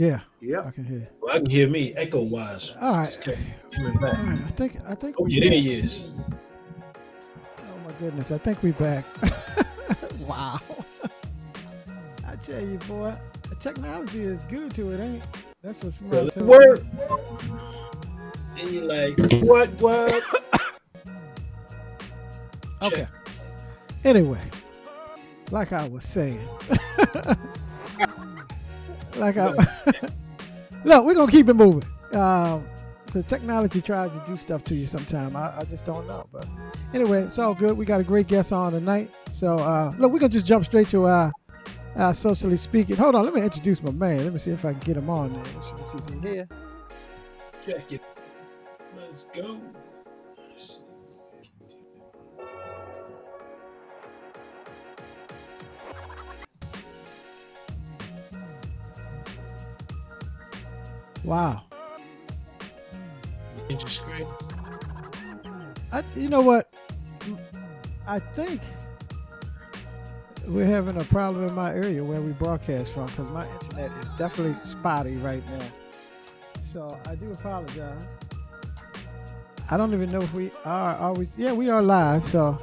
Yeah, I Yep. can hear you. Well, I can hear me echo wise. All right, It's coming back. all right. I think Oh we yeah, there back. he is. Oh my goodness, I think we back. Wow, I tell you, boy, technology is good to it, ain't it? That's what Tell somebody it told me. work. And you're like, what? Okay. Check. Anyway, like I was saying, like I Right. look, we're gonna keep it moving. Because technology tries to do stuff to you sometime. I just don't know. But anyway, it's all good. We got a great guest on tonight. So look, we're gonna just jump straight to socially speaking. Hold on, let me introduce my man. Let me see if I can get him on there. Let me see if he's here. Check it. Let's go. Wow. Change your screen. You know what? I think we're having a problem in my area where we broadcast from because my internet is definitely spotty right now. So I do apologize. I don't even know if we are. Are we? Yeah, we are live. So,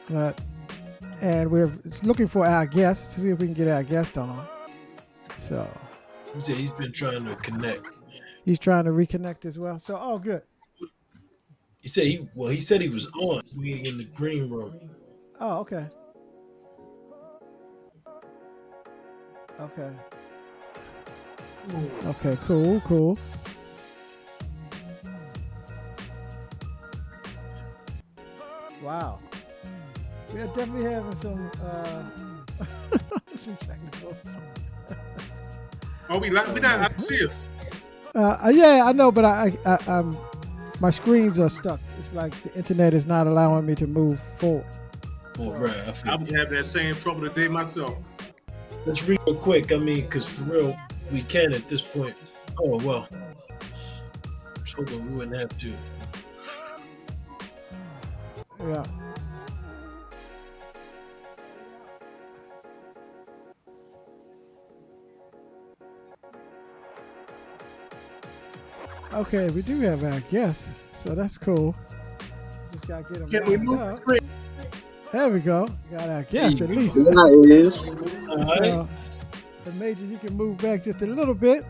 but and we're looking for our guest to see if we can get our guest on. So He said he's been trying to connect. he's trying to reconnect as well. So oh, good. He said he was on. We in the green room. Oh, okay. Okay. Okay. Cool. Cool. Wow. We are definitely having some some technicals. Oh, we live. We not. I see us. Yeah, I know, but my screens are stuck. It's like the internet is not allowing me to move forward. Oh, So, right. I feel I was having that same trouble today myself. Let's read real quick. I mean, because for real, we can at this point. Oh, well. I was hoping we wouldn't have to. yeah. Okay, we do have our guest, so that's cool. Just gotta get him Can we lined move the up. screen? There we go. Got our guest at least. Yeah, it is. All right. So, Major, you can move back just a little bit.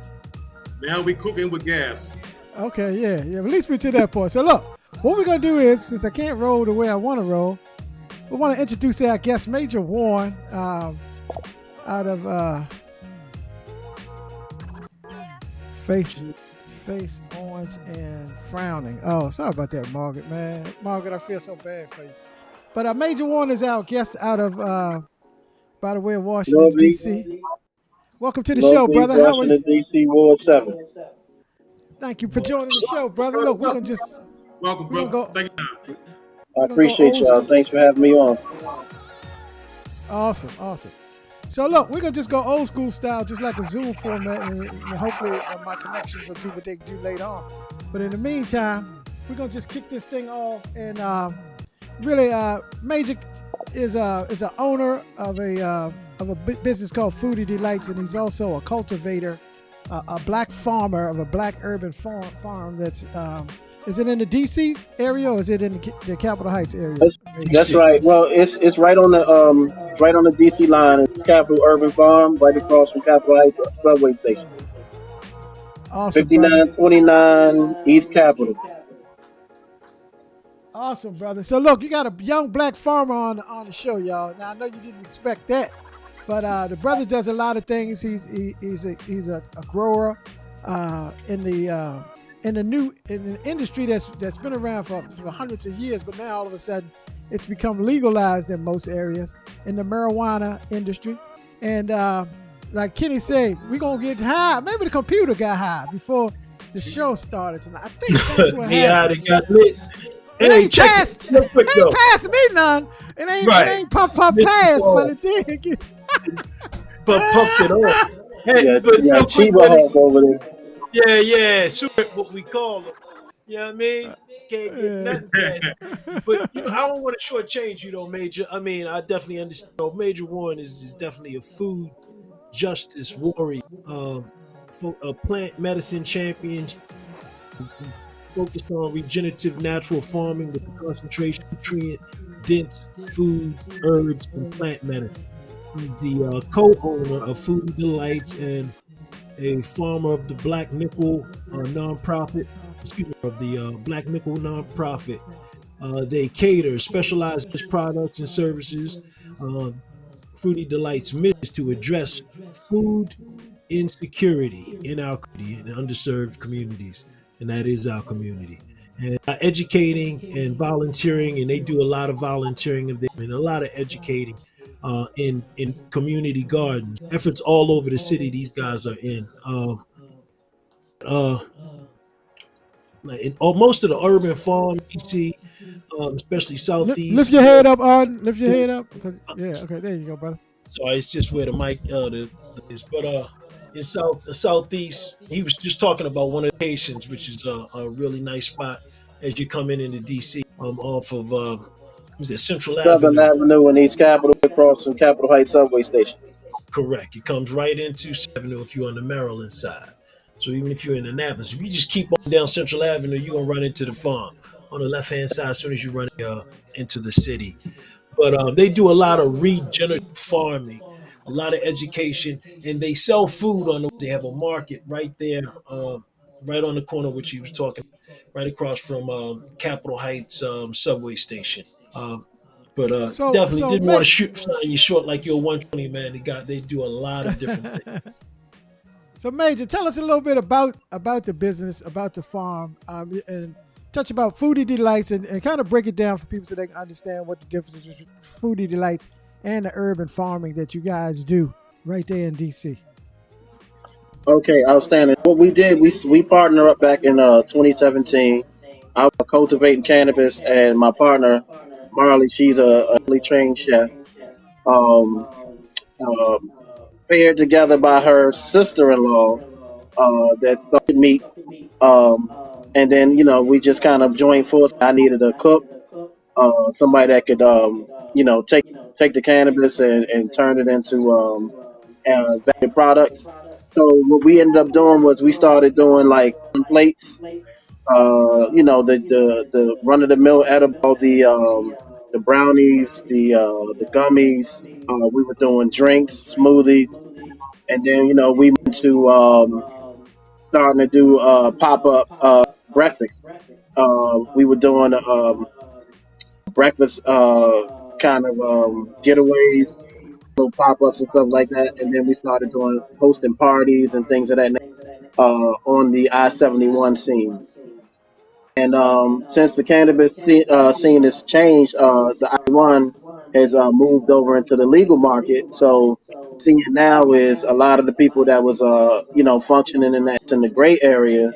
Now we cooking with gas. Okay, yeah. At least we're to that point. So look, what we're gonna do is, since I can't roll the way I want to roll, we want to introduce our guest, Major Warren, out of Face Orange and Frowning. Oh, sorry about that, Margaret, man. Margaret, I feel so bad for you. But Major Warren is our guest out of, by the way, of Washington, Lovely, D.C. Welcome to the show, lovely brother. How are you? Washington, D.C. Ward 7. Thank you for joining the show, brother. Look, Welcome, we're gonna brother. go Thank you. I we're gonna go appreciate old y'all. school. Thanks for having me on. Awesome, awesome. So look, we're gonna just go old school style, just like a Zoom format, and hopefully my connections will do what they do later on. But in the meantime, we're gonna just kick this thing off, and really, Major is a owner of a business called Foodie Delights, and he's also a cultivator, a black farmer of a black urban farm that's. Is it in the D.C. area or is it in the Capitol Heights area? That's right. Well, it's right on the D.C. line. It's Capitol Urban Farm, right across from Capitol Heights subway station. Awesome, brother. 5929 East Capitol. Awesome, brother. So look, you got a young black farmer on the show, y'all. Now I know you didn't expect that, but the brother does a lot of things. He's a grower in the industry that's been around for hundreds of years, but now all of a sudden it's become legalized in most areas in the marijuana industry. And like Kenny said, we're gonna get high. Maybe the computer got high before the show started tonight. I think that's what Me out happened. it got lit. It Hey, ain't check passed. it real quick It ain't though. passed me none. It Right. ain't puff Mr. pass, but Paul. it did. But puffed it off. Hey, but You got real quick, Chiba Benny. Hawk over there. Yeah, super what we call them. You know what I mean? Can't get nothing past. But I don't want to shortchange you though, Major. I mean, I definitely understand. Major Warren is definitely a food justice warrior, plant medicine champion. He's focused on regenerative natural farming with the concentration of nutrient dense food, herbs, and plant medicine. He's the co-owner of Foodie Delights and a farmer of the Black Nickel nonprofit. Excuse me, of the Black Nickel nonprofit. They cater specialized products and services. Uh, Fruity Delights mission is to address food insecurity in our community, in underserved communities, and that is our community. And educating and volunteering, and they do a lot of volunteering of them and a lot of educating in community gardens. Efforts all over the city. These guys are in. Uh, in most of the urban farm, DC, especially Lift southeast. your head up, Arden. Lift your head up. Yeah, okay, there you go, brother. So it's just where the mic is. But in southeast, he was just talking about one of the locations, which is a really nice spot as you come in into DC, off of was it Central Southern Avenue? Avenue and East Capitol across from Capitol Heights subway station. Correct. It comes right into Avenue if you're on the Maryland side. So even if you're in Annapolis, if you just keep on down Central Avenue, you're gonna run into the farm on the left hand side as soon as you run into the city. But they do a lot of regenerative farming, a lot of education, and they sell food on the. They have a market right there, right on the corner which he was talking, right across from Capitol Heights subway station. Um, but So definitely so didn't want to May shoot sign you short like you're 120 man. They do a lot of different things. so Major, tell us a little bit about the business, about the farm, and touch about Foodie Delights and kind of break it down for people so they can understand what the difference is between Foodie Delights and the urban farming that you guys do right there in DC. Okay, outstanding. What we did, we partnered up back in 2017. I was cultivating cannabis, and my partner Marley, she's a highly trained chef. Um, um, Paired together by her sister-in-law that started meat. Um, and then we just kind of joined forces. I needed a cook, somebody that could take the cannabis and turn it into value products. So what we ended up doing was we started doing like plates, the run of the mill edible, the brownies, the gummies. We were doing drinks, smoothies, and then we went to starting to do pop up breakfast. We were doing breakfast kind of getaways, little pop ups and stuff like that, and then we started doing hosting parties and things of that nature on the I-71 scene. And since the cannabis scene has changed, the I-1 has moved over into the legal market. So seeing now is a lot of the people that was functioning in the gray area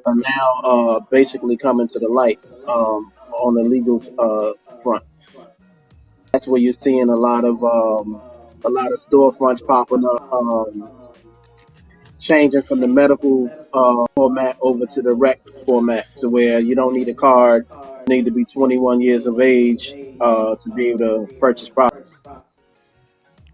are now basically coming to the light on the legal front. That's where you're seeing a lot of storefronts popping up, changing from the medical format over to the rec format, to where you don't need a card, you need to be 21 years of age to be able to purchase product.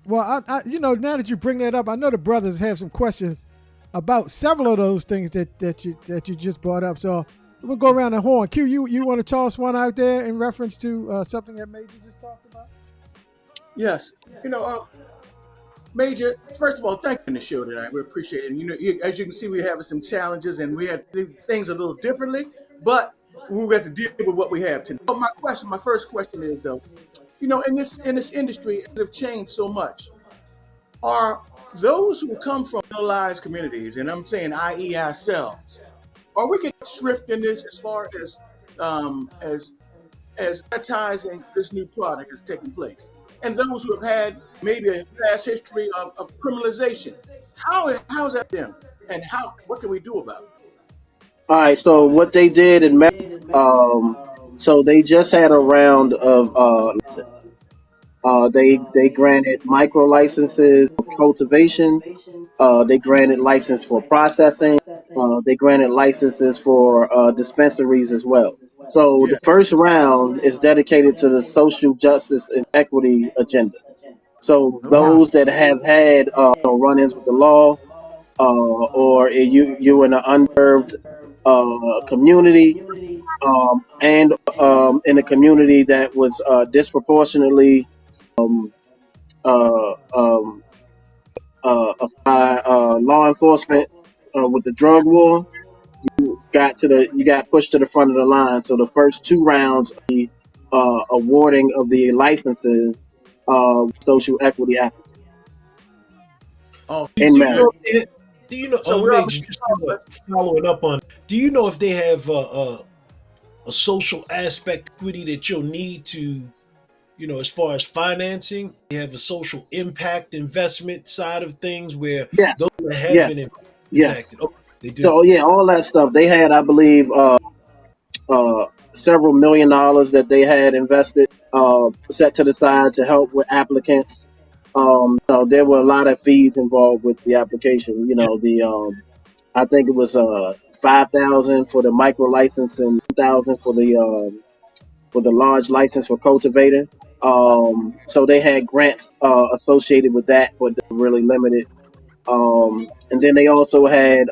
Well, now that you bring that up, I know the brothers have some questions about several of those things that you just brought up. So we'll go around the horn. Q, you want to toss one out there in reference to something that Major just talked about? Yes. You know, Major, first of all, thank you for the show tonight. We appreciate it. And, as you can see, we're having some challenges and we have to do things a little differently, but we have to deal with what we have tonight. But my first question is though, in this industry, have changed so much. Are those who come from marginalized communities, and I'm saying, i.e., ourselves, are we getting shrift in this as far as um, as advertising this new product is taking place? And those who have had maybe a past history of criminalization, how is that them? And what can we do about it? All right, so what they did in so they just had a round of they granted micro licenses for cultivation. They granted license for processing. They granted licenses for dispensaries as well. So the Yeah, first round is dedicated to the social justice and equity agenda. So No doubt. those that have had run-ins with the law, or you in an unserved community, and in a community that was disproportionately um, uh, um, by law enforcement with the Yeah. drug war, you got pushed to the front of the line. So the first two rounds of the awarding of the licenses, social equity applicants Oh, Do in you know Maryland. if they, do you know, so we're already Major, just kind of following up on, do you know if they have a social aspect equity that you'll need to, as far as financing, they have a social impact investment side of things where Yes, those that have yes, been yes. impacted. Oh, they do. So yeah, all that stuff they had, I believe, uh, several $1 million that they had invested, set to the side to help with applicants. So there were a lot of fees involved with the application. Yeah. I think it was 5,000 for the micro license and 1,000 for the large license for cultivator. So they had grants associated with that, but they were really limited. And then they also had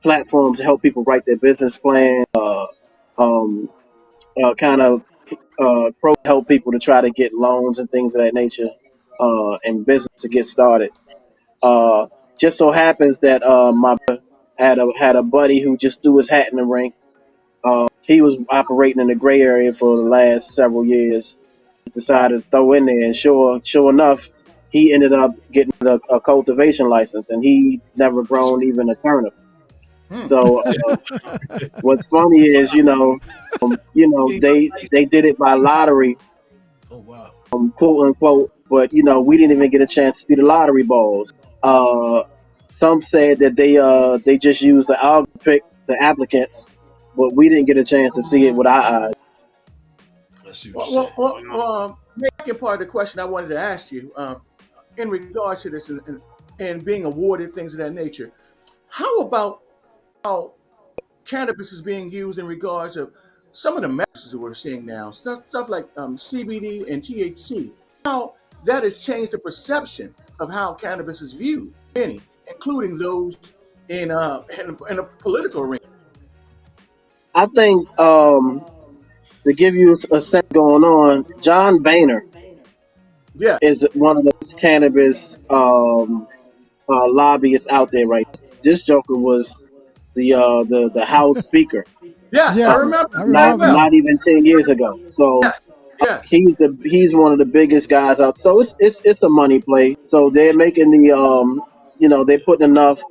platforms to help people write their business plan, um, kind of help people to try to get loans and things of that nature, and business to get started. Uh, just so happens that my had a buddy who just threw his hat in the ring. He was operating in the gray area for the last several years. Decided to throw in there, and sure enough, he ended up getting a cultivation license, and he never grown even a turnip. hmm. So what's funny is, He ain't they did it by lottery, Oh, wow. quote unquote, but we didn't even get a chance to see the lottery balls. Uh, some said that they just used the algorithm to pick the applicants, but we didn't get a chance to see it with our eyes. I see what you're Well, saying. second part of the question I wanted to ask you, in regards to this and being awarded things of that nature, how about how cannabis is being used in regards of some of the messages that we're seeing now, stuff like CBD and THC, how that has changed the perception of how cannabis is viewed, many, including those in a political arena. I think to give you a sense going on, John Boehner Yeah. is one of the cannabis lobbyists out there right now. This Joker was the House Speaker, Yes, I Yes, remember I very not remember well. him. not even 10 years ago. So Yes, yes, he's one of the biggest guys out. So it's a money play. So they're making they're putting enough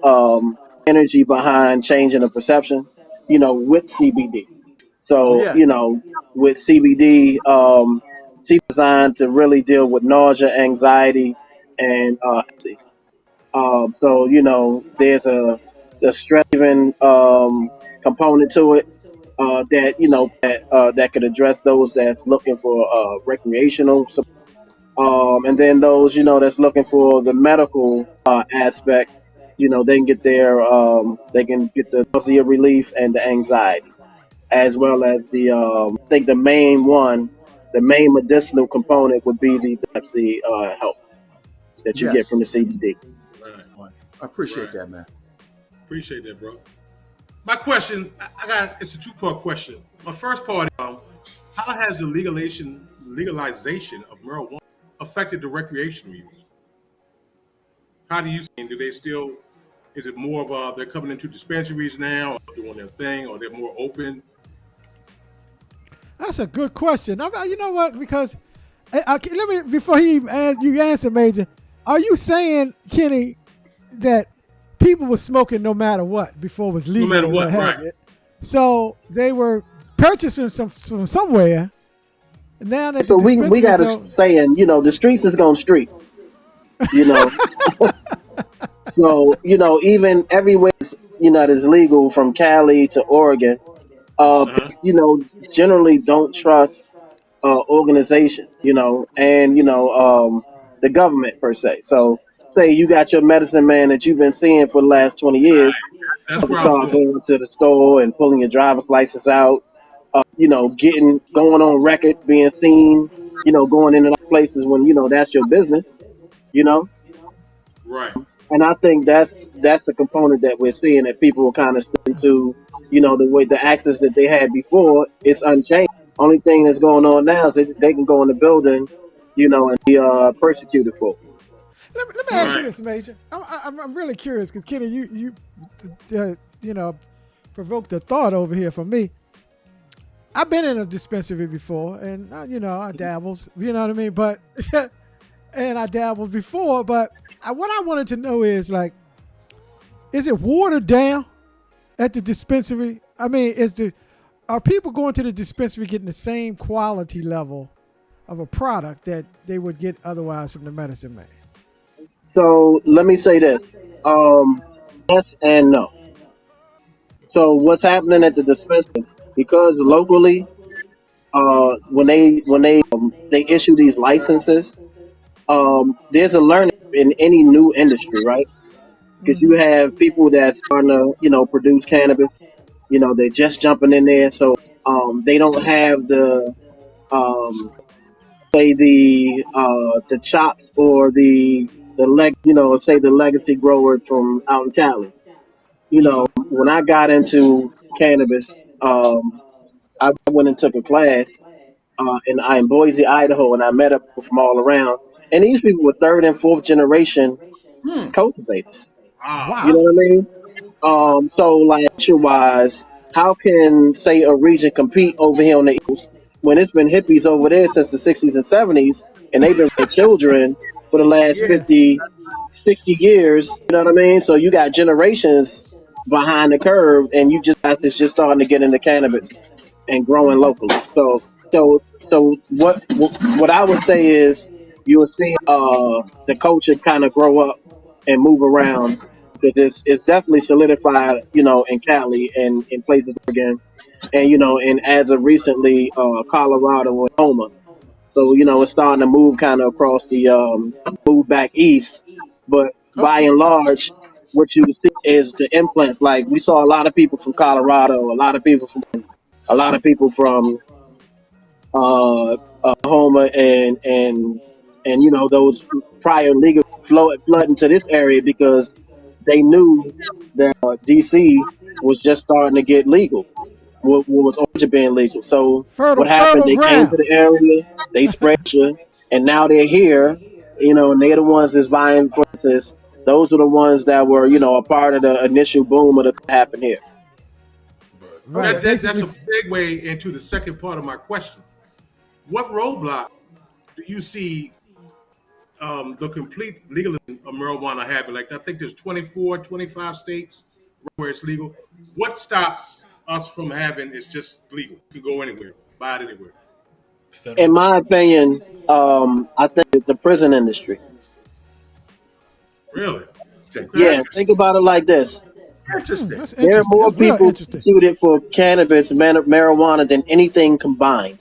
energy behind changing the perception, with CBD. So yeah, with CBD, designed to really deal with nausea, anxiety, and so there's a stress even component to it, that could address those that's looking for recreational support, and then those that's looking for the medical aspect. They can get the nausea relief and the anxiety, as well as I think the main medicinal component would be the epilepsy help that you get yes. from the CBD. Right, I appreciate right. that, man. Appreciate that, bro. My question, I got it's a two-part question. My first part, how has the legalization of marijuana affected the recreational use? How do you see? Do they still? Is it more of they're coming into dispensaries now, or doing their thing, or they're more open? That's a good question. You know what? Because let me before you answer, Major. Are you saying, Kenny, that people were smoking no matter what before it was No legal matter or what what, have right? you? So they were purchasing from somewhere. Now that the So we got dispensaries to are, saying, the streets is gonna street, you know. So even everywhere that's legal, from Cali to Oregon, Yes, uh-huh. generally don't trust organizations, and the government per se. So say you got your medicine man that you've been seeing for the last 20 years, Right. That's to where I was start going. going to the store and pulling your driver's license out. getting going on record, being seen, going into places when that's your business, you know. Right. And I think that's the component that we're seeing that people are kind of sticking to, the way the access that they had before, it's unchanged. Only thing that's going on now is they can go in the building, and be persecuted for. Let me ask you Right. this, Major. I'm really curious because Kenny, you know provoked a thought over here for me. I've been in a dispensary before, and I dabbles. You know what I mean? But and I dabbled before, but what I wanted to know is like, is it watered down at the dispensary? I mean, are people going to the dispensary getting the same quality level of a product that they would get otherwise from the medicine man? So let me say this: yes and no. So what's happening at the dispensary? Because locally, when they issue these licenses, there's a learning in any new industry, right? Because you Mm-hmm. have people that starting to, produce cannabis. They're just jumping in there, so they don't have um, the chops or say the legacy growers from out in Cali. Mm. When I got into cannabis, I went and took a class in Boise, Idaho, and I met up from all around. And these people were third and fourth generation Hmm. cultivators. Wow. You Wow. know what I mean? So like wise, how can say a region compete over here on the when it's been hippies over there since the 60s and 70s, and they've been with children for the last Yeah. 50, 60 years? You know what I mean? So you got generations behind the curve, and you just got this just starting to get into cannabis and growing locally. So what I would say is you will see the culture kind of grow up and move around because it's definitely solidified, in Cali and in places again, and and as of recently, Colorado and Oklahoma. So it's starting to move kind of across the move back east, but Oh, by and large, what you see is the implants. Like we saw a lot of people from Colorado, a lot of people from Oklahoma and those prior legal flood into this area because they knew that DC was just starting to get legal. What was already being legal. So Fertile, what happened? fertile They came to ground. the area, they spread you, and now they're here. And they're the ones that's buying. For instance, those are the ones that were a part of the initial boom of the happened here. But Right. that's Basically, a segue into the second part of my question. What roadblock do you see the complete legalization of marijuana having? Like, I think there's 24, 25 states where it's legal. What stops us from having it's just legal? You can go anywhere, buy it anywhere. In Federal. my opinion, I think the prison industry. Really? Okay, Yeah, interesting. think about it like this: interesting. that's there are interesting. more That's real people interesting. prosecuted for cannabis, marijuana than anything combined.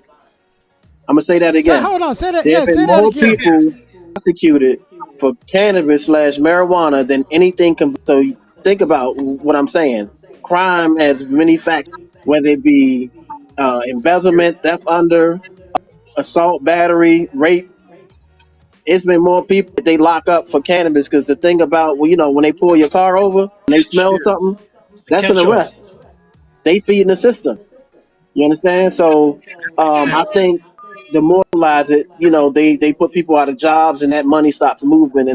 I'm gonna say that Say, again. hold on. Say that. There have Yeah, been say that more again. Yes. people prosecuted for cannabis slash marijuana than anything. So you think about what I'm saying. Crime has many factors, whether it be embezzlement, theft under, assault, battery, rape. It's been more people that they lock up for cannabis because the thing about, well, when they pull your car over and they Catch. smell Yeah. something, It's the that's an catch all. arrest. They feeding the system. You understand? So I Yes. think the moralize it, they put people out of jobs and that money stops moving,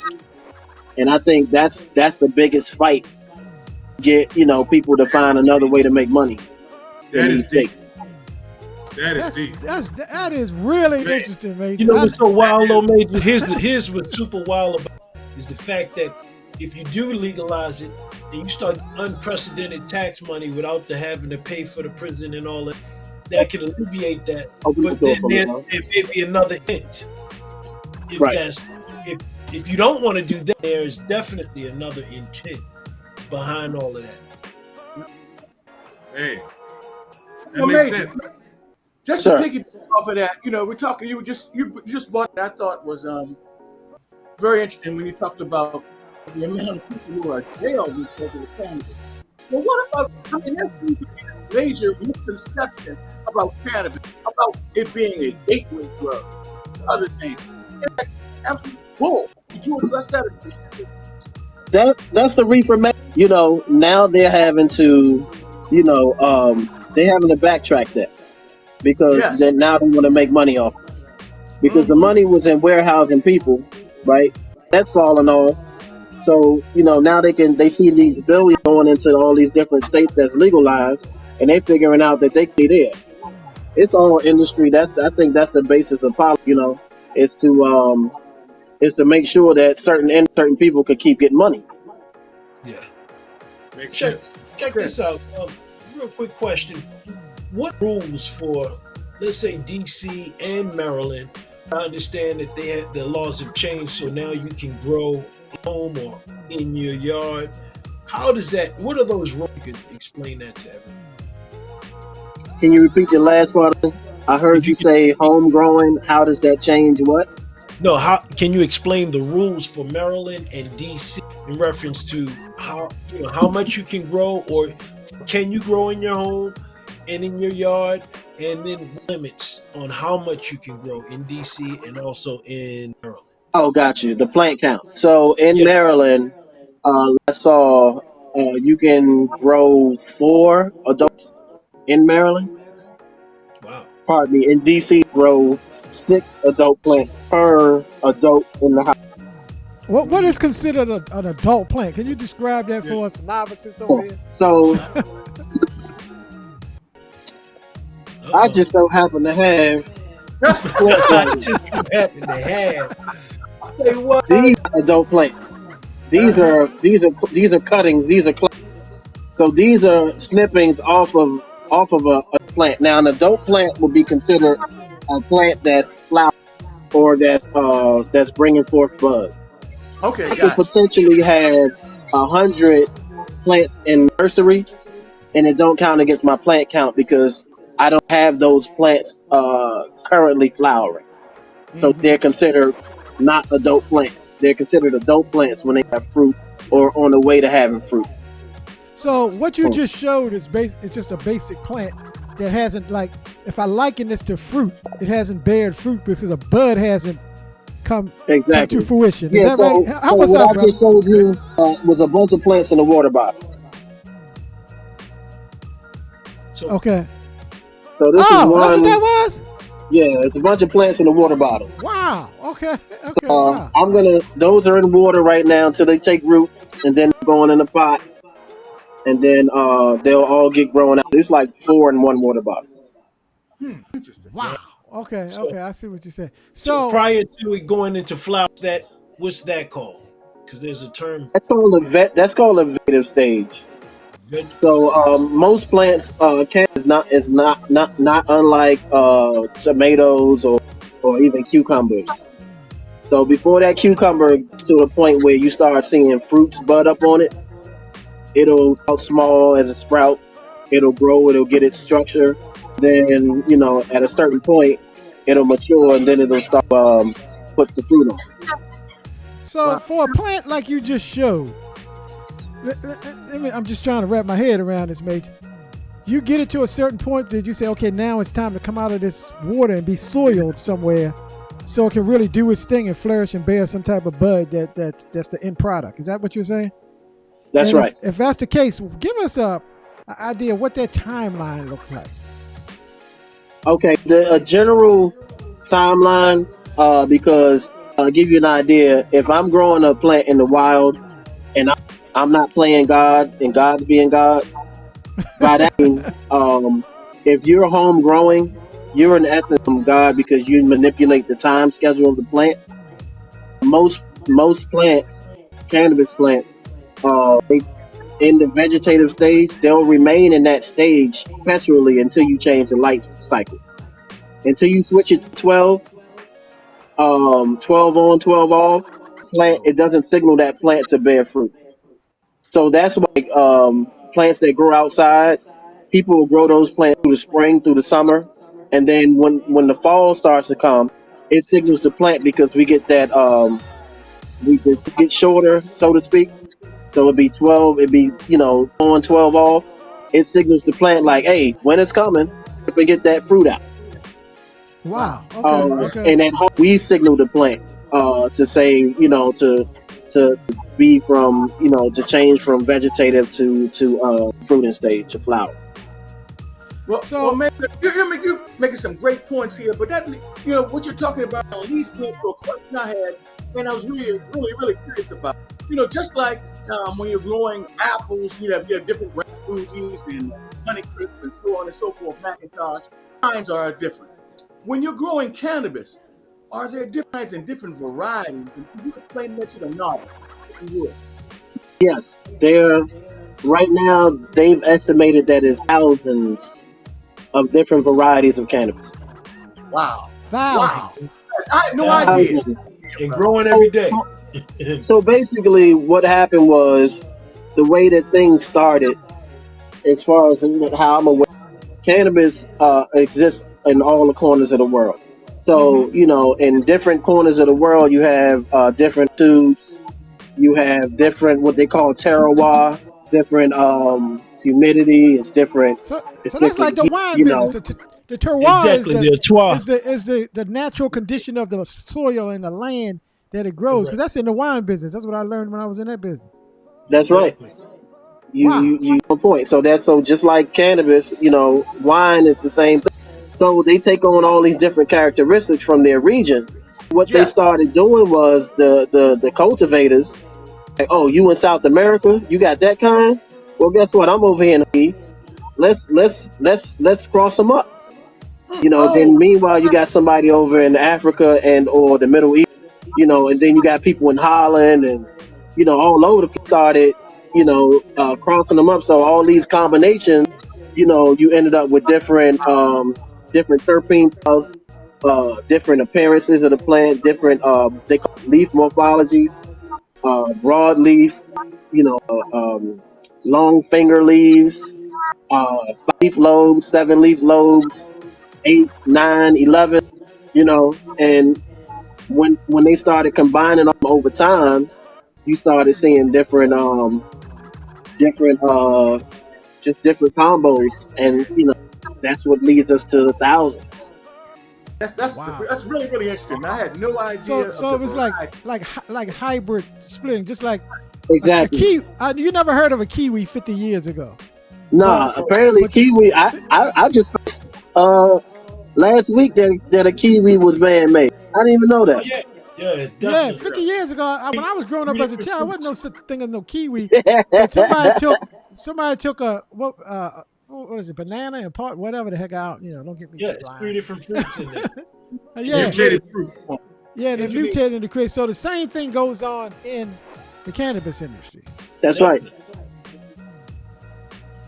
and I think that's the biggest fight. Get people to find another way to make money in That is these deep. states. That is deep. That is really Man, interesting, You Major. know what's so that wild though, is Major? Here's what's super wild about it, is the fact that if you do legalize it and you start unprecedented tax money without the having to pay for the prison and all that, that can alleviate that. Open the But door then for me, bro. there may be another hint. If Right. that's if if you don't want to do that, there's definitely another intent behind all of that. hey, that Well, makes Major, sense. just to Sir. piggyback off of that, we're talking. You just brought. I thought was very interesting when you talked about the amount of people who are jailed because of the cannabis. Well, what about? I mean, that's easy. major misconception about cannabis, about it being a gateway drug, other things. And that's absolute bull. Could you address that? That's the reefer. Now they're having to, they're having to backtrack that because Yes. then now they want to make money off it. Because the Mm-hmm. money was in warehousing people, right? That's falling off. So now they see these billions going into all these different states that's legalized, and they figuring out that they can be there. It's all industry. I think that's the basis of policy. Is to is to make sure that certain people could keep getting money. Yeah. Makes Check sense. check Okay. this out. Real quick question: what rules for, let's say, DC and Maryland? I understand that the laws have changed, so now you can grow at home or in your yard. How does that? What are those rules? You could explain that to everyone. Can you repeat the last part? I heard If you you could, say homegrown. How does that change what? no, how can you explain the rules for Maryland and DC in reference to how much you can grow, or can you grow in your home and in your yard, and then limits on how much you can grow in DC and also in Maryland? Oh, got you. The plant count. So in Yes. Maryland, I saw you can grow 4 adults in Maryland. Wow. Pardon me. In DC, grow 6 adult plants per adult in the house. What is considered an adult plant? Can you describe that Yeah. for us novices over here? So Uh I oh. just so happen to have plant I gardens. just happen to have. Say what? These are adult plants. These Uh-huh. are these are these are cuttings. These are so these are snippings off of a plant. Now, an adult plant would be considered a plant that's flower or that's bringing forth buds. Okay, I could gotcha. potentially have 100 plants in nursery, and it don't count against my plant count because I don't have those plants currently flowering. So Mm-hmm. they're considered not adult plants. They're considered adult plants when they have fruit or on the way to having fruit. So what you Hmm. just showed is it's just a basic plant that hasn't, like, if I liken this to fruit, it hasn't bared fruit because a bud hasn't come to Exactly. fruition. Is Yeah. that right? So Help us what out, I brother. just showed you was a bunch of plants in a water bottle. So Okay. So this is Oh, that's what that one. was. Yeah, it's a bunch of plants in a water bottle. Wow. Okay. Okay. Wow. Those are in water right now until they take root, and then going in the pot, and then they'll all get growing out. It's like 4 in 1 water bottle. Interesting. Wow. Okay. so Okay. I see what you're saying. so So prior to it going into flowers, that what's that called? Because there's a term. That's called a vegetative stage. Veg, So most plants, cannabis is not unlike tomatoes or even cucumbers. So before that cucumber gets to the point where you start seeing fruits bud up on it, it'll start small as a sprout. It'll grow. It'll get its structure. Then at a certain point, it'll mature, and then it'll start put the fruit on. so Wow. for a plant like you just showed, I'm just trying to wrap my head around this, Major. You get it to a certain point, did you say, okay, now it's time to come out of this water and be soiled somewhere so it can really do its thing and flourish and bear some type of bud that's the end product? Is that what you're saying? That's And if, right. if that's the case, give us a idea what that timeline looks like. Okay, a general timeline, because I'll give you an idea. If I'm growing a plant in the wild and I'm not playing God and God's being God, by that I mean, if you're home growing, you're in essence from God because you manipulate the time schedule of the plant. Most plants, cannabis plants, they in the vegetative stage, they'll remain in that stage perpetually until you change the life cycle. Until you switch it to 12 on, 12 off, plant, it doesn't signal that plant to bear fruit. So that's why plants that grow outside, people will grow those plants through the spring, through the summer, and then when the fall starts to come, it signals the plant because we get that we get shorter, so to speak. So it'd be 12, it'd be on 12 off. it signals the plant like, hey, when it's coming, if we get that fruit out. Wow. Wow. Okay. Okay. And at home, we signal the plant to say, to be from, to change from vegetative to fruiting stage to flower. Well, So man, you're making some great points here, but that what you're talking about leads me to a question I had, and I was really, really, really curious about. Just like when you're growing apples, you have different Fuji's and Honeycrisp and so on and so forth. Macintosh kinds are different. When you're growing cannabis, are there different kinds and different varieties? And can you explain that to the novice, if you would? Yes, they're right now. They've estimated that it's thousands of different varieties of cannabis. Wow, wow! thousands. I had no idea. Thousands. And growing So, every day. so basically, what happened was the way that things started, as far as how I'm aware, cannabis exists in all the corners of the world. Mm-hmm. So, in different corners of the world, you have different tubes, you have different what they call terroir, different humidity. It's different. So It's so that's like different the heat. wine business. The terroir Exactly, the toit. is the natural condition of the soil and the land that it grows. Because Correct. that's in the wine business. That's what I learned when I was in that business. That's right. Exactly. Wow. You on point. So just like cannabis, wine is the same thing. So they take on all these different characteristics from their region. What they Yes. started doing was the cultivators. Like, oh, you in South America, you got that kind. Well, guess what? I'm over here in the East. Let's cross them up. Oh, Then meanwhile you got somebody over in Africa and or the Middle East, and then you got people in Holland and all over the place started, crossing them up. So all these combinations, you ended up with different terpene profiles, different appearances of the plant, different they call it leaf morphologies, broadleaf, long finger leaves, leaf lobes, seven leaf lobes, eight, nine, 11, and when they started combining them over time, you started seeing different, just different combos, and that's what leads us to the thousands. Wow. that's really really interesting. I had no idea of So the it was like variety. like hybrid splitting, just like a Exactly. kiwi. You never heard of a kiwi 50 years ago, Nah, but apparently but the, kiwi. I just uh last week that a kiwi was man made. I didn't even know Oh that. yeah, yeah, yeah, definitely. 50 years ago, when I was growing up Three as a different child, wasn't no fruits. such thing as no kiwi. But somebody took a what is it, banana and part whatever the heck out. Don't get me Yeah, it's three lying. different fruits in there. Yeah, Engineered, Mutated fruit. yeah, and they engineered. mutated into create. So the same thing goes on in the cannabis industry. That's right. Definitely.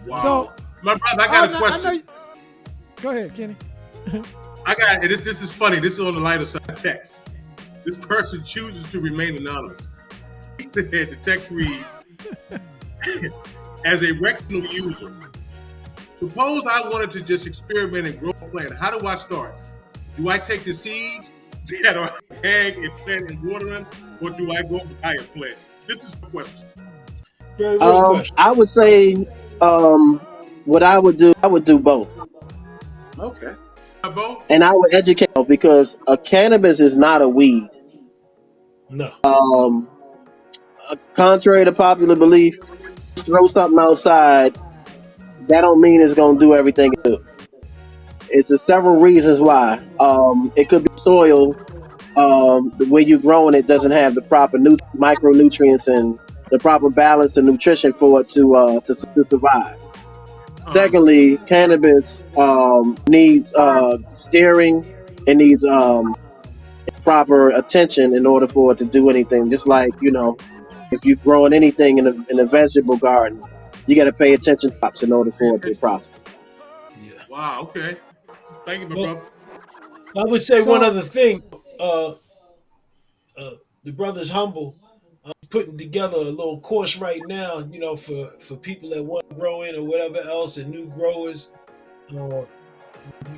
So Wow. My brother, I got a I know. question. Go ahead, Kenny. I got it. This is funny. This is on the lighter side text. This person chooses to remain anonymous. He said the text reads, as a recreational user, suppose I wanted to just experiment and grow a plant. How do I start? Do I take the seeds that are hang and plant and water them, or do I go buy a plant? This is the question. Very real question. I would say what I would do both, Okay. Both? and I would educate because a cannabis is not a weed. No. Um, Contrary to popular belief, throw something outside. That don't mean it's gonna do everything it do. It's a several reasons why. It could be soil. The way you're growing it doesn't have the proper micronutrients and the proper balance of nutrition for it to survive. Uh-huh. Secondly, cannabis needs steering. It needs proper attention in order for it to do anything. Just like if you're growing anything in a vegetable garden, you got to pay attention to crops in order Pay for it to attention. prosper. Yeah. Wow, okay. Thank you, my Well, brother. I would say one So other thing. Uh, the brother's humble. Putting together a little course right now. For people that want to grow in or whatever else, and new growers. You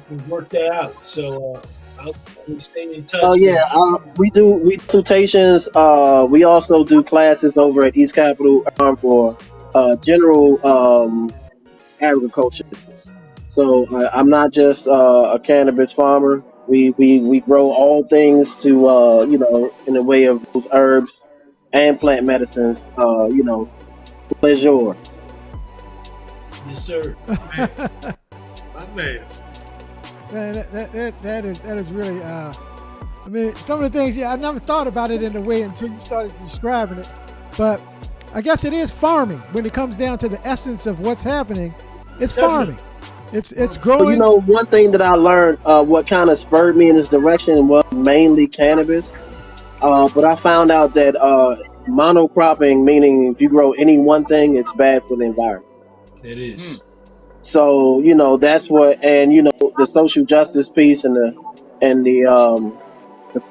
can work that out. So I'll stay in Oh touch. yeah, we do consultations. We also do classes over at East Capital for general agriculture. So I'm not just a cannabis farmer. We grow all things to in the way of those herbs and plant medicines. Pleasure. Yes, sir. Man, my man. That is really. I mean, some of the things. Yeah, I never thought about it in a way until you started describing it. But I guess it is farming when it comes down to the essence of what's happening. It's Definitely. farming. It's But growing. one thing that I learned, what kind of spurred me in this direction was mainly cannabis. But I found out that monocropping, meaning if you grow any one thing, it's bad for the environment. It is. So that's what, and the social justice piece and the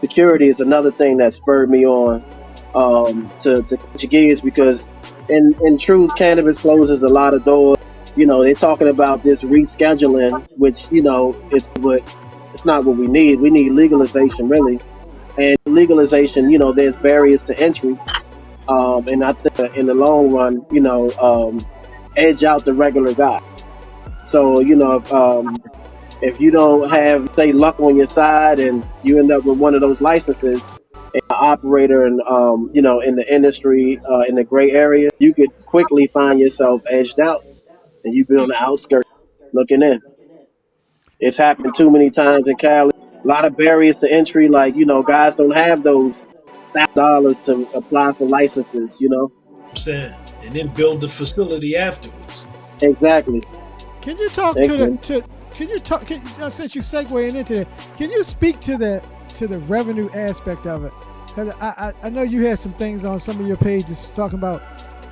security is another thing that spurred me on to switch gears because in truth, cannabis closes a lot of doors. They're talking about this rescheduling, which it's not what we need. We need legalization, really, and legalization. There's barriers to entry, and I think in the long run, edge out the regular guy. So if you don't have say luck on your side and you end up with one of those licenses, an operator and in the industry in the gray area, you could quickly find yourself edged out and you be on the outskirts looking in. It's happened too many times in Cali. A lot of barriers to entry, like guys don't have those $1,000 to apply for licenses. I'm saying, and then build the facility afterwards. Exactly. Can you talk to the Exactly. to? Can you talk? Since you segueing into that, can you speak to the revenue aspect of it? Because I know you had some things on some of your pages talking about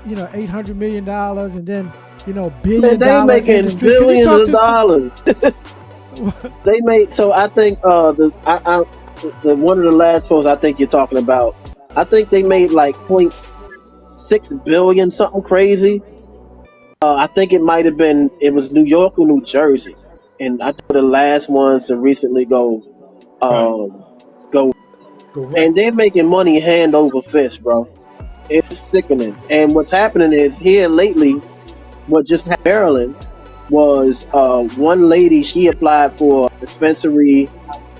$800 million and then Man, billion they dollar making industry. Can you billions talk of dollars. They made so I think the one of the last posts I think you're talking about. I think they made like 0.6 billion something crazy. I think it was New York or New Jersey, and I think the last ones to recently Right. um go and Correct. they're making money hand over fist, bro. It's sickening. And what's happening is here lately, what just happened in Maryland was one lady she applied for a dispensary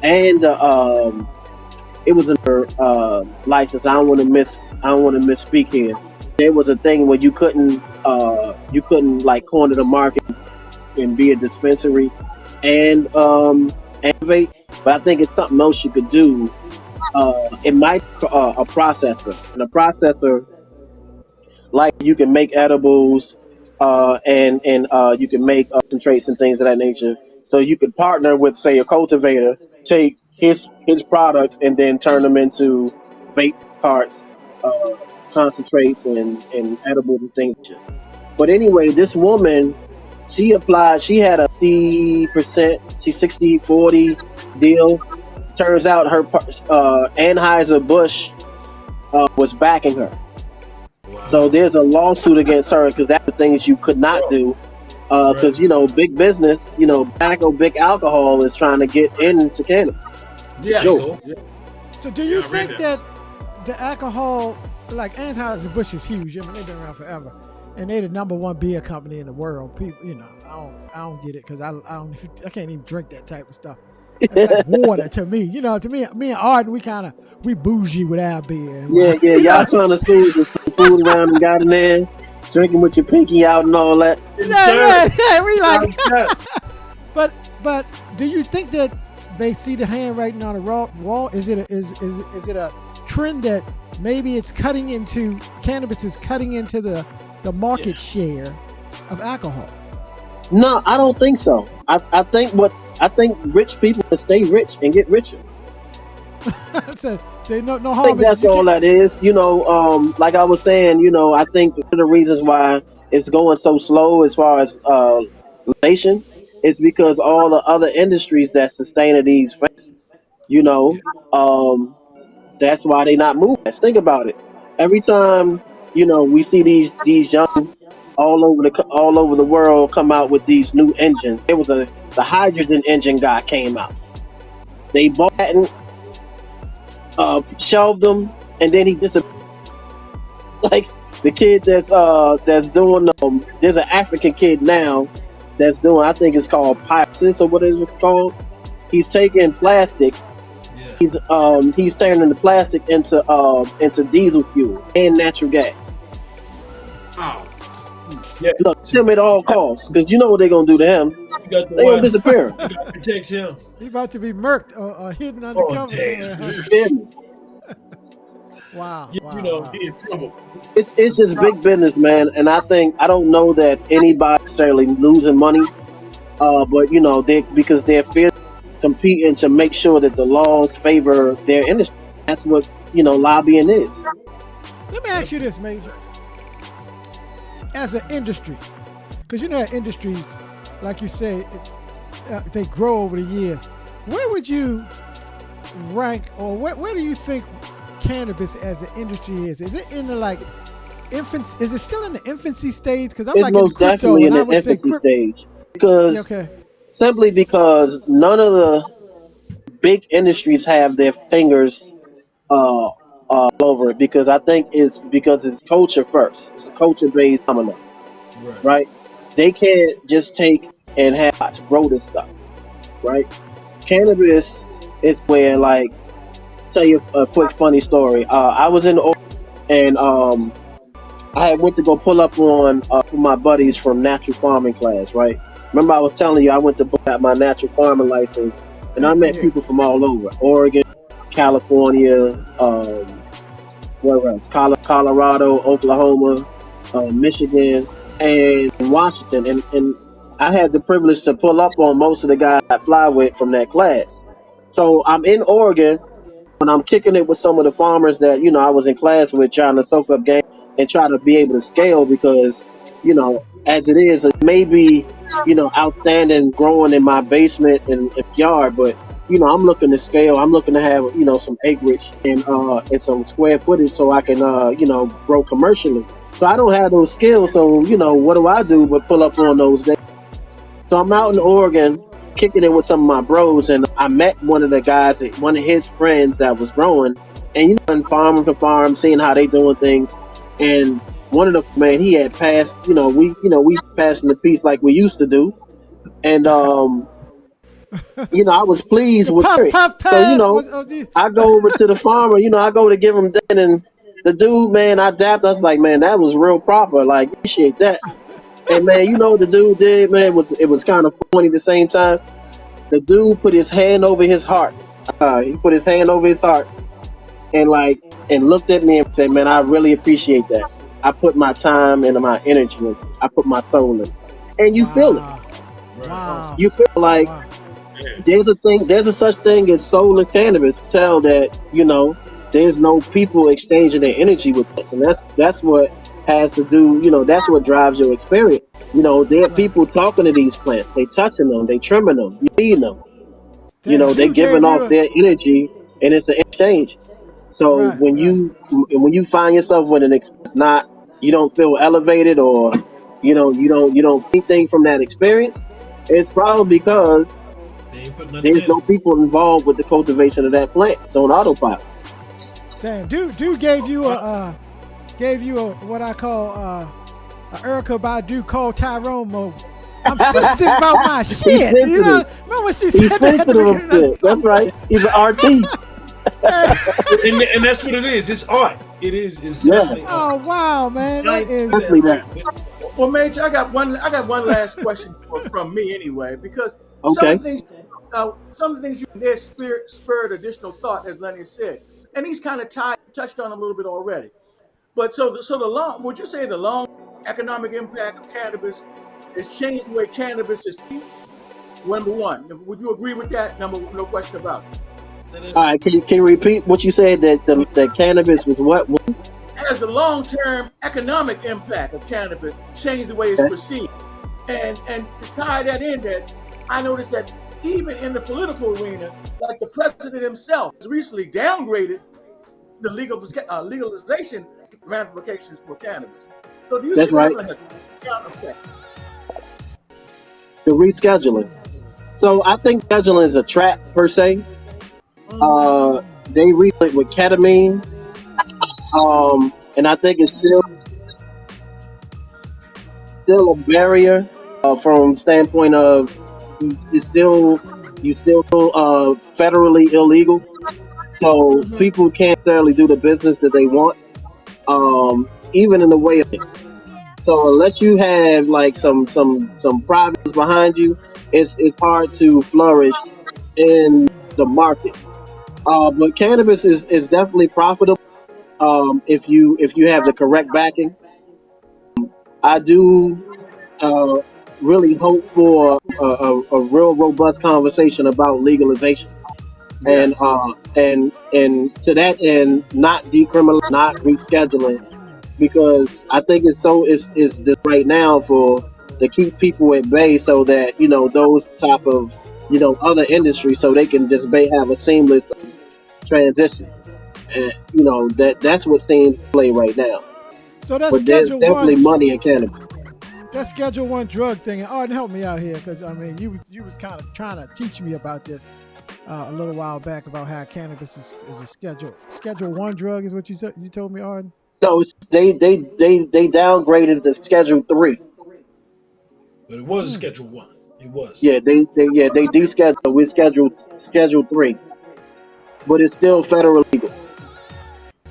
and it was in her license. I don't want to misspeak here. There was a thing where you couldn't like corner the market and be a dispensary and vape. But I think it's something else you could do. It might a processor and a processor like you can make edibles and you can make concentrates and things of that nature. So you could partner with say a cultivator, take his products and then turn them into vape carts, uh, concentrates and edibles and things. But anyway, this woman she applied. She had a 60%, she 60/40 deal. Turns out her Anheuser Busch was backing her. So Wow. there's a lawsuit against her because that's the things you could not do. Right. Because big business, tobacco, big alcohol is trying to get into cannabis for There you sure. Yes. go. Yeah. So do Yeah, you I read think that. that the alcohol, like Anheuser-Busch is huge. I mean, they've been around forever. And they're the number one beer company in the world. People, I don't get it because I can't even drink that type of stuff. That's like water to me. To me and Arden, we bougie with our beer and Yeah, wine. yeah, y'all trying to some food around and got in there, drinking with your pinky out and all that. In Yeah, turn. yeah. We like, Like that. but do you think that they see the handwriting on the wall? Is it a trend that maybe it's cutting into cannabis is cutting into the Yeah. market share of alcohol? No, I don't think so. I think rich people can stay rich and get richer. so no I think harm. that's You all can't. that is. Like I was saying, I think one of the reasons why it's going so slow as far as nation is because all the other industries that sustain these, you know, Yeah. um, that's why they not moving. Think about it. Every time we see these young all over the world come out with these new engines. There was the hydrogen engine guy came out. They bought that and shelved them, and then he disappeared. Like the kid that's doing there's an African kid now that's doing. I think it's called pyrolysis or what is it called. He's taking plastic. Yeah. He's turning the plastic into diesel fuel and natural gas. Oh, Yeah. Look, So him at all costs, because you know what they're gonna do to him. you got the They gonna wife. disappear. You got to protect him. He about to be murked or hidden Oh undercover damn. somewhere. Huh? You feel me? Wow, You wow, know, wow. he in trouble. It's just big business, man. And I don't know that anybody necessarily losing money. But they because they're fierce competing to make sure that the laws favor their industry. That's what lobbying is. Let me ask you this, Major. As an industry, because you know industries, like you say, they grow over the years. Where would you rank, or where do you think cannabis as an industry is? Is it in the like infancy? Is it still in the infancy stage? Because I'm It's like in the most crypto, definitely in and I the would say infancy crypto. stage Yeah, because okay. simply because none of the big industries have their fingers uh, over it because I think it's because it's culture first. It's a culture based phenomenon, right. right? They can't just take and have grow this stuff, right? Cannabis is where, like, tell you a quick funny story. I was in Oregon and I had went to go pull up on my buddies from natural farming class, right? Remember I was telling you I went to book out my natural farming license, and I met Yeah. people from all over: Oregon, California, where else? Colorado, Oklahoma, Michigan, and Washington, and I had the privilege to pull up on most of the guys I fly with from that class. So I'm in Oregon when I'm kicking it with some of the farmers that I was in class with, trying to soak up game and try to be able to scale because as it is, it may be outstanding growing in my basement and yard, but I'm looking to scale. I'm looking to have some acreage and some square footage so I can grow commercially. So I don't have those skills. So what do I do but pull up on those days? So I'm out in Oregon kicking it with some of my bros, and I met one of the guys, one of his friends that was growing, and and farm to farm, seeing how they doing things. And one of the man, he had passed, we passing the piece like we used to do, and I was pleased The with puff it. puff So pass was oh, geez. I go over to the farmer, I go to give him that, and the dude, man, I dapped. I was like, man, that was real proper. Like, appreciate that. And man, you know what the dude did, man? It was kind of funny at the same time. The dude put his hand over his heart. He put his hand over his heart and looked at me and said, "Man, I really appreciate that. I put my time and my energy in. I put my soul in." And you feel it. Wow, Right. wow, You feel like wow. Yeah. there's a thing. There's a such thing as soul and cannabis. Tell that there's no people exchanging their energy with us, and that's what has to do. That's what drives your experience. There are Right. people talking to these plants. They touching them. They trimming them. You feeding them. Damn, They're dude giving gave you off a their energy, and it's an exchange. So right, right. when you find yourself with an experience, not you don't feel elevated, or you don't feel anything from that experience, it's probably because They ain't put nothing there's in. no people involved with the cultivation of that plant. It's on autopilot. Damn, dude gave you a what I call a Erica Badu called Tyrone mode. I'm sensitive about my He's shit. You know, sensitive. remember when she He's said that at the sensitive of beginning of the shit. That's song? right. He's an RT. And that's what it is. It's art. It is. It's Yeah, definitely art. Oh wow, man, that Giant is definitely that. Well, Major, I got one last question from me anyway, because some Okay. of the things, you there spurred additional thought, as Lenny said, and he's kind of touched on a little bit already. But would you say the long economic impact of cannabis has changed the way cannabis is perceived? Number one, would you agree with that? No question about it. All right. Can you repeat what you said that the cannabis was what? Has the long-term economic impact of cannabis changed the way it's perceived? And to tie that in, that I noticed that even in the political arena, like the president himself has recently downgraded the legalization ramifications for cannabis. So do you see That's it right. having like a counter effect? The rescheduling. So I think scheduling is a trap per se. They read it with ketamine, and I think it's still a barrier from standpoint of you still federally illegal, so people can't necessarily do the business that they want, even in the way of it. So unless you have like some privates behind you, it's hard to flourish in the market. But cannabis is definitely profitable, if you have the correct backing. I do uh, really hope for a real robust conversation about legalization, and Yes. to that end, not decriminalizing, not rescheduling, because I think it's this right now for to keep people at bay, so that those type of other industries, so they can just have a seamless transition. And that's what seems to play right now. So that But there's Schedule definitely One, money in cannabis. that Schedule One drug thing, and Arden, help me out here, because I mean, you was kind of trying to teach me about this a little while back about how cannabis is a Schedule One drug, is what you told me, Arden. No, they downgraded the Schedule 3. But it was Hmm. Schedule One. It was. They descheduled with Schedule 3, but it's still federal legal.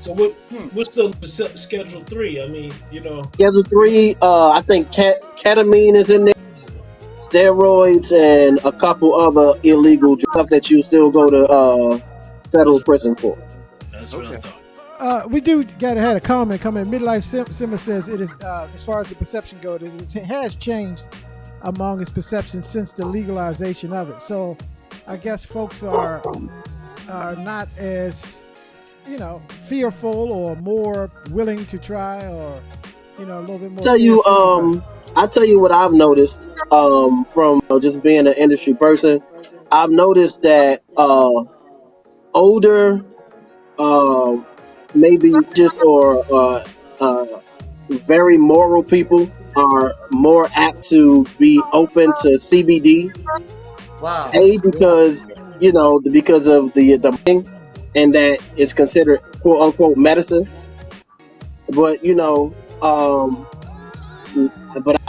So what's the Schedule Three? I mean, Schedule 3, I think ketamine is in there, steroids, and a couple other illegal stuff that you still go to federal prison. prison for. That's what Okay. I thought. We do got had a comment come in. Midlife Simmer says it is as far as the perception goes, it has changed among its perception since the legalization of it. So I guess folks are not as fearful or more willing to try, or a little bit more Tell you, carefree about it. I tell you what I've noticed, from just being an industry person. I've noticed that older, uh, maybe just or very moral people are more apt to be open to CBD. Wow. A, Yes. because because of the marketing, and that it's considered quote unquote medicine. But but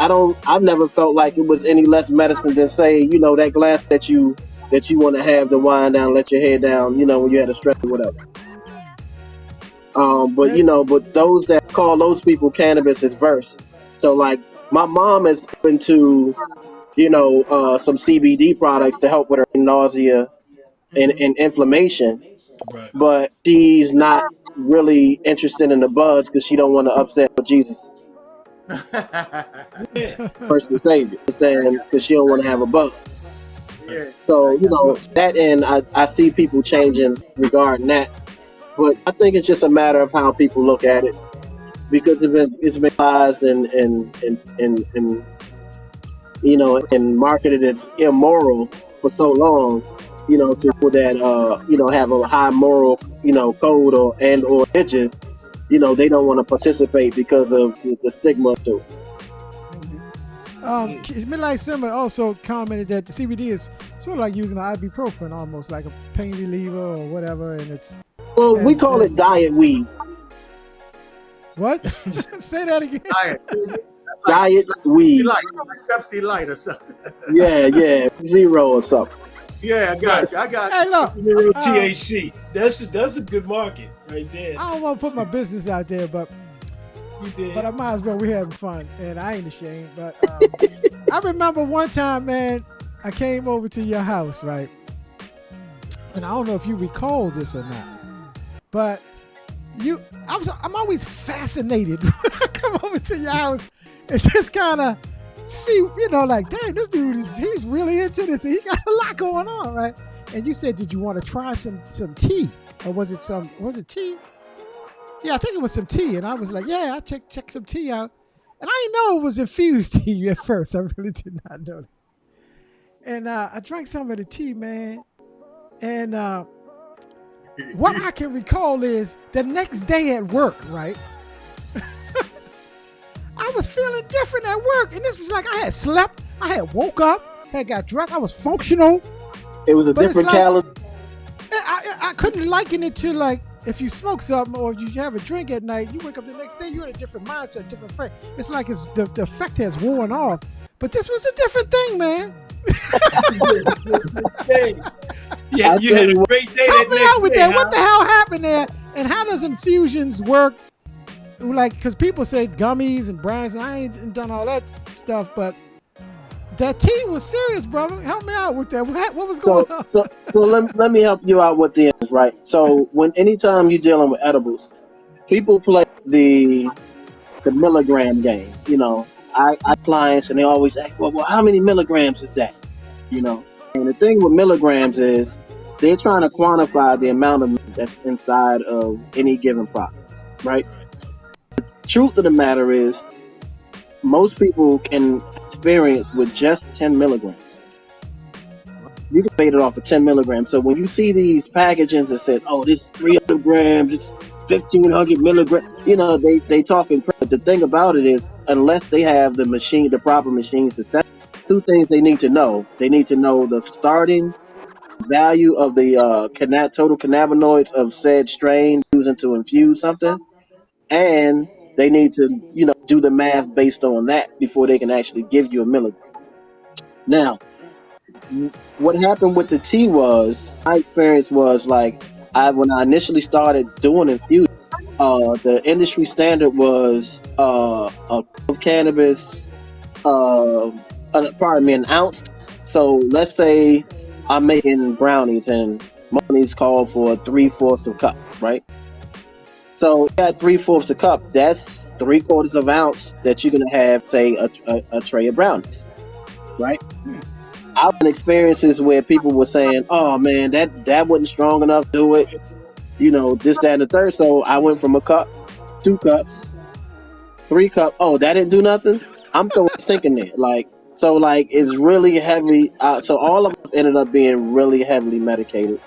I've never felt like it was any less medicine than, say, that glass that you want to have to wind down, let your head down, when you had a stress or whatever. But That those that call those people cannabis is verse. So like my mom is into some CBD products to help with her nausea and inflammation, Right. but she's not really interested in the buds because she don't want to upset Jesus, Yes. personal savior. Saying because she don't want to have a bud. Right. Yeah, I So got well, that end, I see people changing regarding that. But I think it's just a matter of how people look at it, because it's been lies and marketed as immoral for so long. To people that have a high moral code or religion, they don't want to participate because of the stigma to it. Midlife Simmer also commented that the CBD is sort of like using an ibuprofen, almost like a pain reliever or whatever, and it's Well, we has call it diet weed. what? Say that again. diet. Diet Pepsi weed. Light, like Pepsi Light or something. Yeah, zero or something. Yeah, I got you. I got Hey, you. look, Zero uh, THC. That's a good market right there. I don't want to put my business out there, but You did. I might as well. We having fun, and I ain't ashamed. But I remember one time, man, I came over to your house, right? And I don't know if you recall this or not, but I'm always fascinated when I come over to your house and just kind of see, like, dang, this dude he's really into this. And he got a lot going on, right? And you said, did you want to try some tea, or was it tea? Yeah, I think it was some tea, and I was like, yeah, I check some tea out, and I didn't know it was infused tea at first. I really did not know that. And I drank some of the tea, man, and what I can recall is the next day at work, right? I was feeling different at work, and this was like I had slept, I had woke up, had got dressed, I was functional, It was a but it's different like calendar. I couldn't liken it to, like, if you smoke something or if you have a drink at night, you wake up the next day, you're in a different mindset, different frame. It's like the effect has worn off, But this was a different thing, man. Hey, yeah, I you tell had a you what, great day Help that me next out with day, that. What the huh? hell happened there? And how does infusions work? Like, because people say gummies and brands, and I ain't done all that stuff, but that tea was serious, brother. Help me out with that. What was going so on? so let me help you out with the ends, right? So when anytime you're dealing with edibles, people play the milligram game. I clients and they always ask, well, how many milligrams is that? And the thing with milligrams is they're trying to quantify the amount of that's inside of any given product, right? Truth of the matter is most people can experience with just 10 milligrams. You can base it off of 10 milligrams. So when you see these packagings that said, oh, this is 300 grams, it's 1,500 milligrams, they talking crap. But the thing about it is, unless they have the proper machines to set, two things they need to know. They need to know the starting value of the total cannabinoids of said strain using to infuse something, and they need to, do the math based on that before they can actually give you a milligram. Now, what happened with the tea was my experience was like when I initially started doing infusion, the industry standard was a of cannabis, pardon me, an ounce. So let's say I'm making brownies and brownies call for 3/4 of cup, right? So at 3/4 a cup, that's 3/4 of ounce that you're gonna have, say, a tray of brownies, right? I've been experiences where people were saying, "Oh man, that wasn't strong enough to do it," this, that, and the third. So I went from a cup, 2 cups, 3 cup. Oh, that didn't do nothing. I'm throwing a sink in there, like it's really heavy. So all of us ended up being really heavily medicated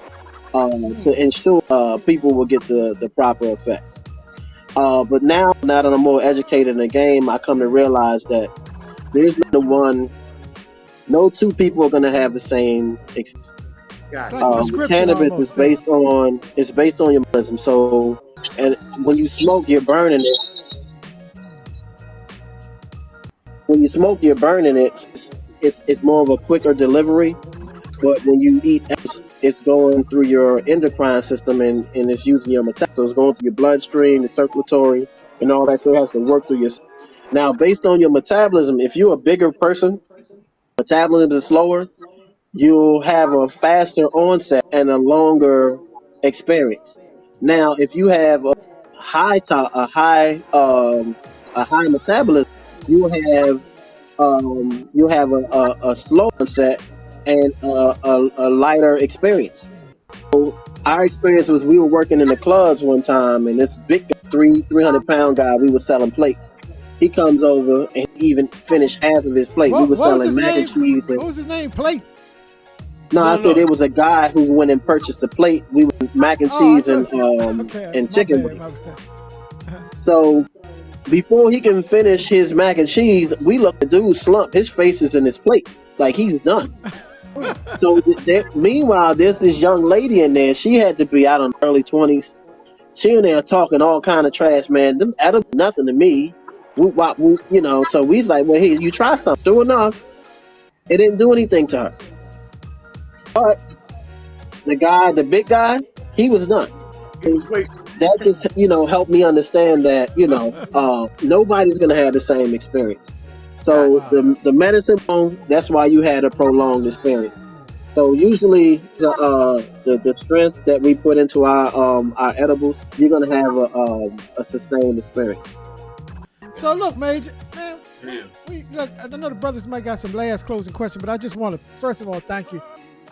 to ensure people will get the proper effect. But now that I'm more educated in the game, I come to realize that there's no two people are going to have the same. It's Gotcha. like prescription Cannabis is almost then. based on your metabolism. So, and when you smoke, you're burning it. When you smoke, you're burning it. It's more of a quicker delivery. But when you eat, it's going through your endocrine system and it's using your metabolism. So it's going through your bloodstream, the circulatory, and all that. So it has to work through your. Now, based on your metabolism, if you're a bigger person, metabolism is slower, you'll have a faster onset and a longer experience. Now, if you have high to, a high metabolism, you have a slow onset and a lighter experience. Our experience was we were working in the clubs one time, and this big 300-pound guy, we were selling plates. He comes over and he even finished half of his plate. We were What was selling his mac and name? cheese. What was his name? Plate. No, I No, said no. it was a guy who went and purchased a plate. We were mac and Oh, I cheese and thought. Okay, and my chicken bad, wings. my bad. So before he can finish his mac and cheese, we look the dude slump. His face is in his plate, like he's done. So meanwhile, there's this young lady in there. She had to be out in early 20s. She in there talking all kind of trash, man. Them that'll be nothing to me. Whoop, wop, whoop, So we like, well, here, you try something. Sure enough, it didn't do anything to her. But the big guy, he was done. He was wasted. That just helped me understand that nobody's gonna have the same experience. So Gotcha. Wow. the medicine that's why you had a prolonged experience. So usually the strength that we put into our edibles, you're gonna have a sustained experience. So look, Major, man, Yeah. we look. I know the brothers might got some last closing question, but I just want to first of all thank you.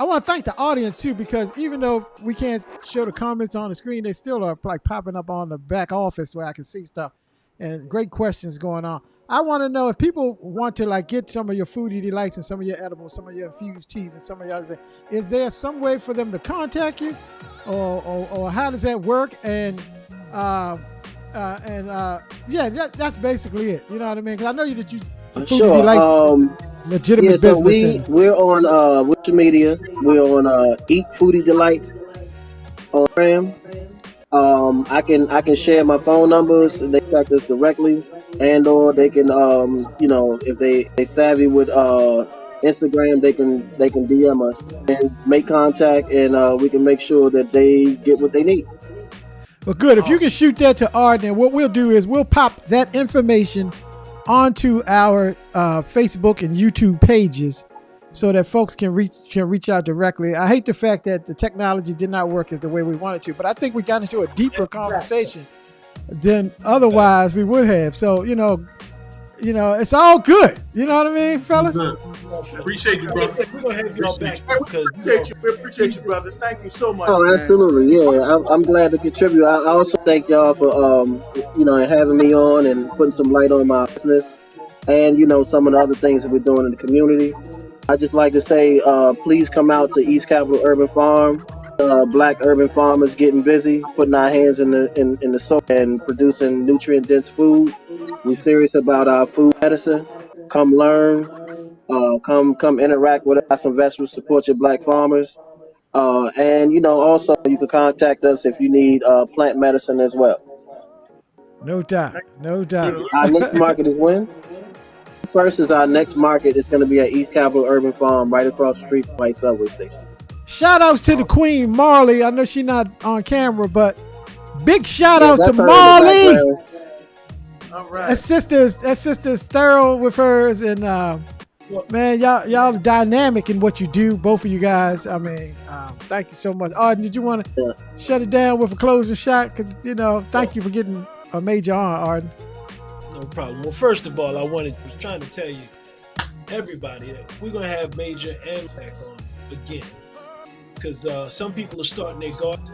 I want to thank the audience too, because even though we can't show the comments on the screen, they still are like popping up on the back office where I can see stuff, and great questions going on. I want to know if people want to like get some of your foodie delights and some of your edibles, some of your infused teas, and some of your other things. Is there some way for them to contact you, or how does that work? Uh, yeah, that's basically it. You know what I mean? Because I know that you foodie Sure. delight is a Yeah. legitimate So business, and we're on social media. We're on Eat Foodie Delight on Instagram. I can share my phone numbers. They contact us directly, and or they can if they savvy with Instagram, they can DM us and make contact, and we can make sure that they get what they need. Well, good. If you can Awesome. shoot that to Art, then what we'll do is we'll pop that information onto our Facebook and YouTube pages so that folks can reach out directly. I hate the fact that the technology did not work as the way we wanted to, but I think we got into a deeper Exactly. conversation than otherwise we would have. So it's all good. You know what I mean, fellas? Good. Appreciate you, Like I brother. said, we're gonna have y'all Appreciate back you. Hey, we because appreciate you. We appreciate you, brother. Thank you so much, Oh, man. absolutely, yeah. I'm glad to contribute. I also thank y'all for having me on and putting some light on my business and some of the other things that we're doing in the community. I just like to say, please come out to East Capitol Urban Farm. Black urban farmers getting busy, putting our hands in the soil and producing nutrient dense food. We're serious about our food medicine. Come learn. Come interact with us, investors, support your black farmers. And also you can contact us if you need plant medicine as well. No doubt. Thank No you. doubt. Our next market is when? First is our next market. It's going to be at East Capitol Urban Farm, right across the street from White Subway Station. Shout outs to the Awesome. Queen Marley. I know she's not on camera, but big shout Yeah, outs to that's her in the Marley. background. All That right. sister's thorough with hers, and well, man, y'all are dynamic in what you do, both of you guys. I mean, thank you so much. Arden, did you want to Yeah. shut it down with a closing shot? Cause well, thank you for getting a major on, Arden. no problem. Well, first of all, was trying to tell you, everybody, that we're gonna have Major and back on again because some people are starting their garden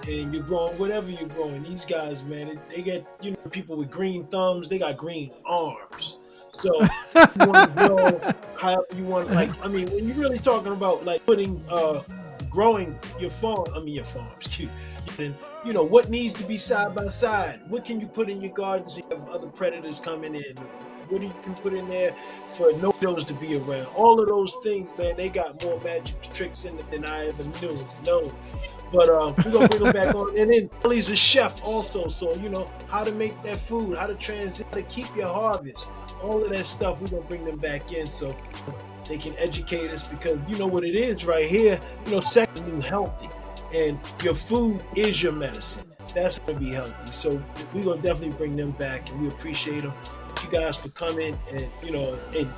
and you're growing whatever you're growing. These guys, man, they get people with green thumbs, they got green arms. So you want to grow however you want. Like I mean, when you're really talking about like putting growing your farm, I mean your farm, excuse. And what needs to be side by side. What can you put in your garden so you have other predators coming in? What do you can put in there for no those to be around? All of those things, man, they got more magic tricks in it than I ever knew. No, but we're gonna bring them back on. And then Billy's a chef also, so how to make that food, how to transit, how to keep your harvest, all of that stuff. We're gonna bring them back in so they can educate us because you know what it is right here. Second, you healthy, and your food is your medicine. That's gonna be healthy. So we're gonna definitely bring them back, and we appreciate them. Thank you guys for coming and and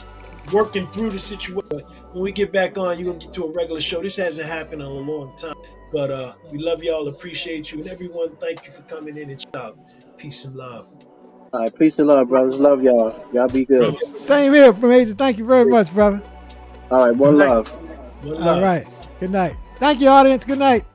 working through the situation. But when we get back on, you're gonna get to a regular show. This hasn't happened in a long time. But we love y'all, appreciate you, and everyone. Thank you for coming in and shout. Peace and love. All right, peace and love, brothers. Love y'all. Y'all be good. Brother. Same here, Major. Thank you very much, brother. All right, one Thank love. One All love. right. Good night. Thank you, audience. Good night.